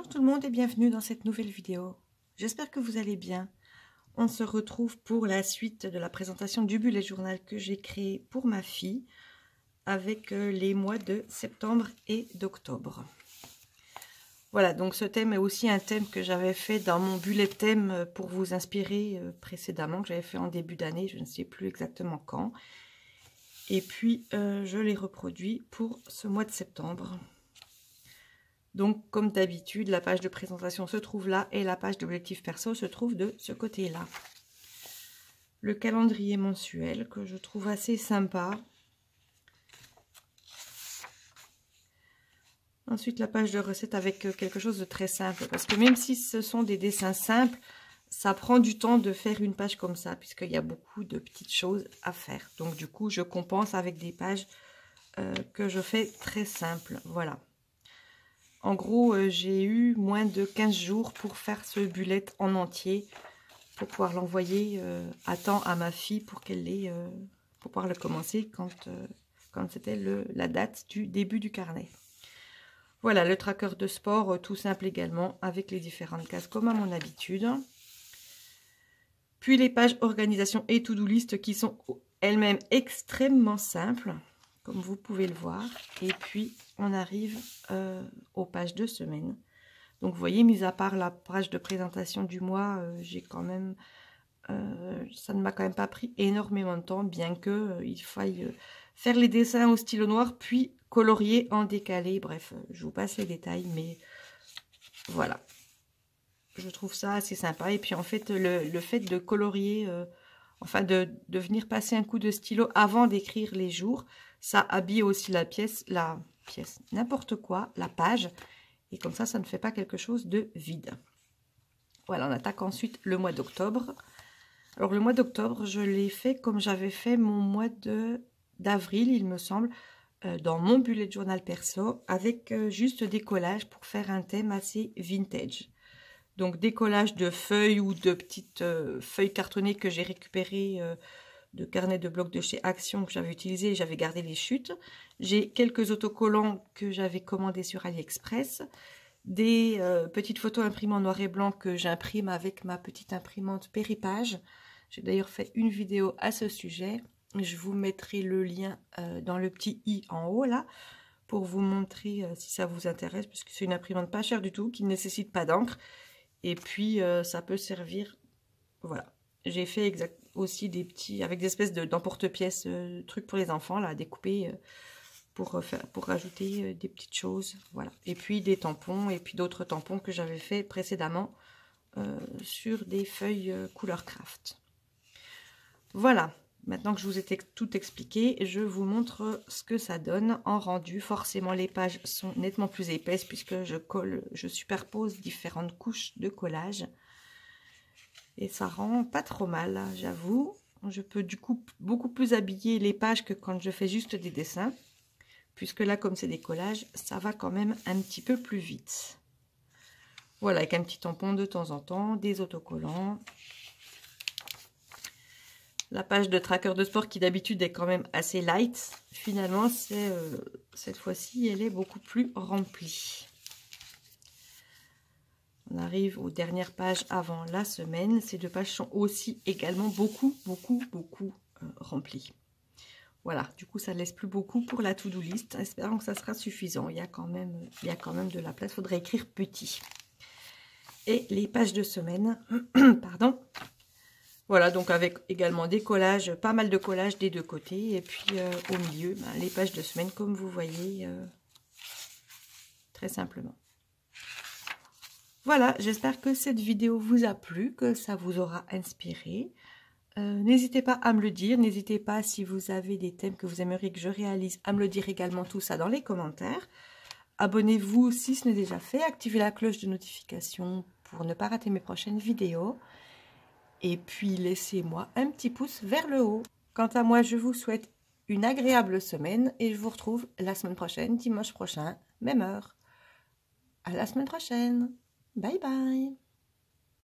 Bonjour tout le monde et bienvenue dans cette nouvelle vidéo. J'espère que vous allez bien. On se retrouve pour la suite de la présentation du bullet journal que j'ai créé pour ma fille avec les mois de septembre et d'octobre. Voilà, donc ce thème est aussi un thème que j'avais fait dans mon bullet thème pour vous inspirer précédemment, que j'avais fait en début d'année, je ne sais plus exactement quand. Et puis je l'ai reproduit pour ce mois de septembre. Donc, comme d'habitude, la page de présentation se trouve là et la page d'objectif perso se trouve de ce côté-là. Le calendrier mensuel que je trouve assez sympa. Ensuite, la page de recettes avec quelque chose de très simple. Parce que même si ce sont des dessins simples, ça prend du temps de faire une page comme ça, puisqu'il y a beaucoup de petites choses à faire. Donc, du coup, je compense avec des pages que je fais très simples. Voilà. En gros, j'ai eu moins de 15 jours pour faire ce bullet en entier, pour pouvoir l'envoyer à temps à ma fille pour qu'elle l'ait, pour pouvoir le commencer quand c'était la date du début du carnet. Voilà, le tracker de sport, tout simple également, avec les différentes cases comme à mon habitude. Puis les pages organisation et to-do list qui sont elles-mêmes extrêmement simples, comme vous pouvez le voir. Et puis, on arrive aux pages de semaine. Donc, vous voyez, mis à part la page de présentation du mois, j'ai quand même... ça ne m'a quand même pas pris énormément de temps, bien que il faille faire les dessins au stylo noir, puis colorier en décalé. Bref, je vous passe les détails, mais voilà. Je trouve ça assez sympa. Et puis, en fait, le fait de colorier... enfin, de venir passer un coup de stylo avant d'écrire les jours, ça habille aussi la pièce, n'importe quoi, la page. Et comme ça ne fait pas quelque chose de vide. Voilà, on attaque ensuite le mois d'octobre. Alors, le mois d'octobre, je l'ai fait comme j'avais fait mon mois d'avril, il me semble, dans mon bullet journal perso, avec juste des collages pour faire un thème assez vintage. Donc, des collages de feuilles ou de petites feuilles cartonnées que j'ai récupérées de carnet de blocs de chez Action que j'avais utilisé et j'avais gardé les chutes. J'ai quelques autocollants que j'avais commandés sur AliExpress. Des petites photos imprimées en noir et blanc que j'imprime avec ma petite imprimante Péripage. J'ai d'ailleurs fait une vidéo à ce sujet. Je vous mettrai le lien dans le petit i en haut là pour vous montrer si ça vous intéresse, puisque c'est une imprimante pas chère du tout, qui ne nécessite pas d'encre. Et puis, ça peut servir, voilà. J'ai fait aussi des petits, avec des espèces d'emporte-pièces, trucs pour les enfants, là, à découper pour rajouter des petites choses, voilà. Et puis, des tampons, et puis d'autres tampons que j'avais fait précédemment sur des feuilles couleur craft. Voilà. Maintenant que je vous ai tout expliqué, je vous montre ce que ça donne en rendu. Forcément, les pages sont nettement plus épaisses puisque je superpose différentes couches de collage. Et ça rend pas trop mal, j'avoue. Je peux du coup beaucoup plus habiller les pages que quand je fais juste des dessins. Puisque là, comme c'est des collages, ça va quand même un petit peu plus vite. Voilà, avec un petit tampon de temps en temps, des autocollants. La page de tracker de sport qui d'habitude est quand même assez light, finalement cette fois-ci elle est beaucoup plus remplie. On arrive aux dernières pages avant la semaine. Ces deux pages sont aussi également beaucoup remplies. Voilà, du coup ça ne laisse plus beaucoup pour la to-do list. Espérons que ça sera suffisant. Il y a quand même de la place. Il faudrait écrire petit. Et les pages de semaine, pardon. Voilà, donc avec également des collages, pas mal de collages des deux côtés. Et puis au milieu, les pages de semaine, comme vous voyez, très simplement. Voilà, j'espère que cette vidéo vous a plu, que ça vous aura inspiré. N'hésitez pas à me le dire, n'hésitez pas si vous avez des thèmes que vous aimeriez que je réalise, à me le dire également tout ça dans les commentaires. Abonnez-vous si ce n'est déjà fait, activez la cloche de notification pour ne pas rater mes prochaines vidéos. Et puis, laissez-moi un petit pouce vers le haut. Quant à moi, je vous souhaite une agréable semaine et je vous retrouve la semaine prochaine, dimanche prochain, même heure. À la semaine prochaine. Bye bye.